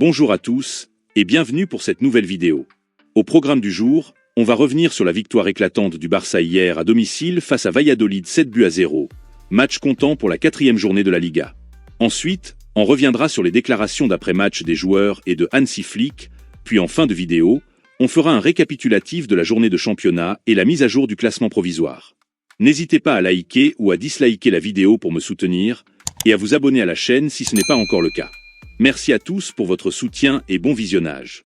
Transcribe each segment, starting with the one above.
Bonjour à tous, et bienvenue pour cette nouvelle vidéo. Au programme du jour, on va revenir sur la victoire éclatante du Barça hier à domicile face à Valladolid 7-0, match comptant pour la 4e journée de la Liga. Ensuite, on reviendra sur les déclarations d'après-match des joueurs et de Hansi Flick, puis en fin de vidéo, on fera un récapitulatif de la journée de championnat et la mise à jour du classement provisoire. N'hésitez pas à liker ou à disliker la vidéo pour me soutenir, et à vous abonner à la chaîne si ce n'est pas encore le cas. Merci à tous pour votre soutien et bon visionnage.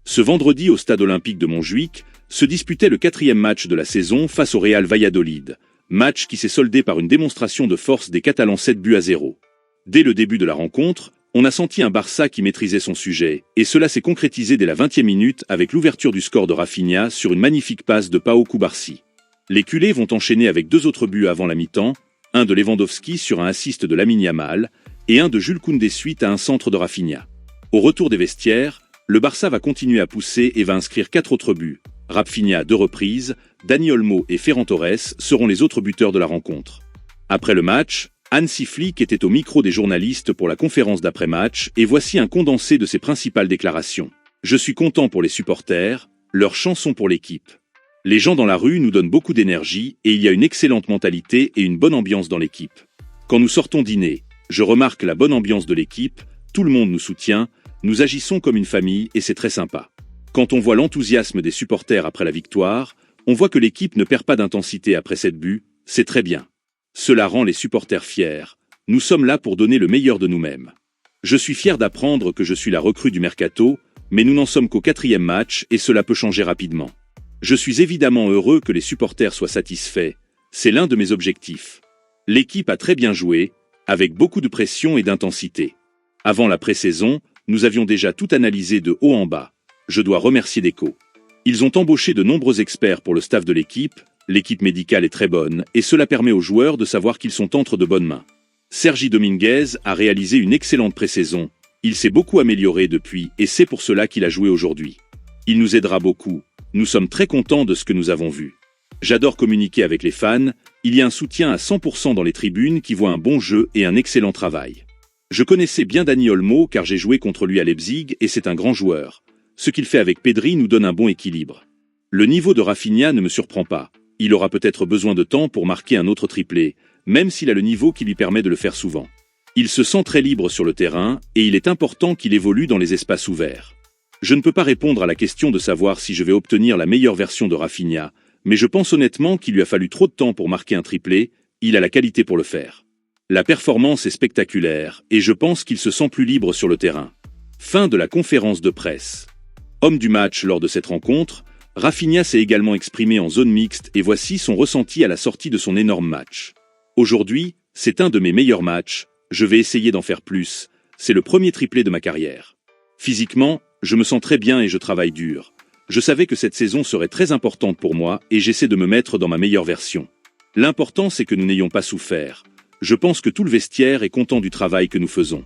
Ce vendredi au stade olympique de Montjuïc se disputait le 4e match de la saison face au Real Valladolid, match qui s'est soldé par une démonstration de force des Catalans 7-0. Dès le début de la rencontre, on a senti un Barça qui maîtrisait son sujet, et cela s'est concrétisé dès la 20e minute avec l'ouverture du score de Rafinha sur une magnifique passe de Pau Cubarsí. Les culés vont enchaîner avec 2 autres buts avant la mi-temps, un de Lewandowski sur un assist de Lamine Yamal, et un de Jules Koundé suite à un centre de Rafinha. Au retour des vestiaires, le Barça va continuer à pousser et va inscrire 4 autres buts. Rafinha à 2 reprises, Dani Olmo et Ferran Torres seront les autres buteurs de la rencontre. Après le match, Hansi Flick était au micro des journalistes pour la conférence d'après-match et voici un condensé de ses principales déclarations. « Je suis content pour les supporters, leur chanson pour l'équipe. Les gens dans la rue nous donnent beaucoup d'énergie et il y a une excellente mentalité et une bonne ambiance dans l'équipe. Quand nous sortons dîner, je remarque la bonne ambiance de l'équipe, tout le monde nous soutient, nous agissons comme une famille et c'est très sympa. Quand on voit l'enthousiasme des supporters après la victoire, on voit que l'équipe ne perd pas d'intensité après 7 buts, c'est très bien. Cela rend les supporters fiers. Nous sommes là pour donner le meilleur de nous-mêmes. Je suis fier d'apprendre que je suis la recrue du mercato, mais nous n'en sommes qu'au 4e match et cela peut changer rapidement. Je suis évidemment heureux que les supporters soient satisfaits. C'est l'un de mes objectifs. L'équipe a très bien joué, avec beaucoup de pression et d'intensité. Avant la pré-saison, nous avions déjà tout analysé de haut en bas. Je dois remercier Deco. Ils ont embauché de nombreux experts pour le staff de l'équipe. L'équipe médicale est très bonne et cela permet aux joueurs de savoir qu'ils sont entre de bonnes mains. Sergi Dominguez a réalisé une excellente pré-saison. Il s'est beaucoup amélioré depuis et c'est pour cela qu'il a joué aujourd'hui. Il nous aidera beaucoup. Nous sommes très contents de ce que nous avons vu. J'adore communiquer avec les fans. Il y a un soutien à 100% dans les tribunes qui voient un bon jeu et un excellent travail. Je connaissais bien Dani Olmo car j'ai joué contre lui à Leipzig et c'est un grand joueur. Ce qu'il fait avec Pedri nous donne un bon équilibre. Le niveau de Rafinha ne me surprend pas. Il aura peut-être besoin de temps pour marquer un autre triplé, même s'il a le niveau qui lui permet de le faire souvent. Il se sent très libre sur le terrain et il est important qu'il évolue dans les espaces ouverts. Je ne peux pas répondre à la question de savoir si je vais obtenir la meilleure version de Rafinha, mais je pense honnêtement qu'il lui a fallu trop de temps pour marquer un triplé, il a la qualité pour le faire. La performance est spectaculaire et je pense qu'il se sent plus libre sur le terrain. Fin de la conférence de presse. Homme du match lors de cette rencontre, Rafinha s'est également exprimé en zone mixte et voici son ressenti à la sortie de son énorme match. Aujourd'hui, c'est un de mes meilleurs matchs, je vais essayer d'en faire plus, c'est le premier triplé de ma carrière. Physiquement, je me sens très bien et je travaille dur. Je savais que cette saison serait très importante pour moi et j'essaie de me mettre dans ma meilleure version. L'important c'est que nous n'ayons pas souffert. Je pense que tout le vestiaire est content du travail que nous faisons.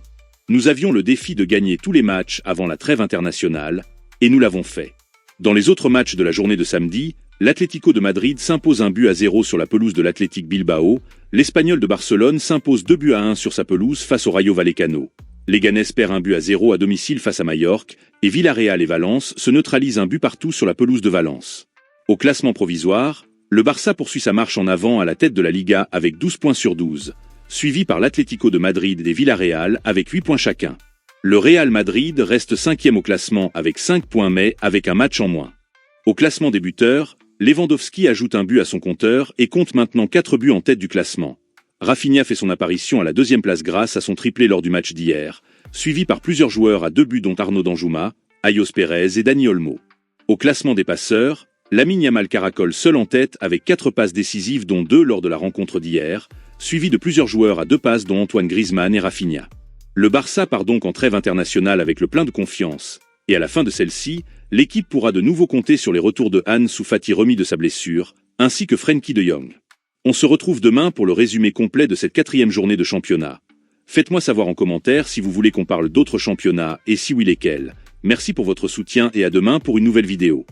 Nous avions le défi de gagner tous les matchs avant la trêve internationale, et nous l'avons fait. Dans les autres matchs de la journée de samedi, l'Atlético de Madrid s'impose 1-0 sur la pelouse de l'Athletic Bilbao, l'Espagnol de Barcelone s'impose 2-1 sur sa pelouse face au Rayo Vallecano. Leganés perd 1-0 à domicile face à Majorque, et Villarreal et Valence se neutralisent 1 but partout sur la pelouse de Valence. Au classement provisoire, le Barça poursuit sa marche en avant à la tête de la Liga avec 12 points sur 12, suivi par l'Atlético de Madrid et Villarreal avec 8 points chacun. Le Real Madrid reste 5e au classement avec 5 points mais avec un match en moins. Au classement des buteurs, Lewandowski ajoute un but à son compteur et compte maintenant 4 buts en tête du classement. Rafinha fait son apparition à la 2e place grâce à son triplé lors du match d'hier, suivi par plusieurs joueurs à 2 buts dont Arnaud Danjuma, Ayos Pérez et Dani Olmo. Au classement des passeurs, Lamine Yamal caracole seul en tête avec 4 passes décisives dont 2 lors de la rencontre d'hier, suivi de plusieurs joueurs à 2 passes dont Antoine Griezmann et Rafinha. Le Barça part donc en trêve internationale avec le plein de confiance, et à la fin de celle-ci, l'équipe pourra de nouveau compter sur les retours de Ansu Fati remis de sa blessure, ainsi que Frenkie de Jong. On se retrouve demain pour le résumé complet de cette 4e journée de championnat. Faites-moi savoir en commentaire si vous voulez qu'on parle d'autres championnats et si oui lesquels. Merci pour votre soutien et à demain pour une nouvelle vidéo.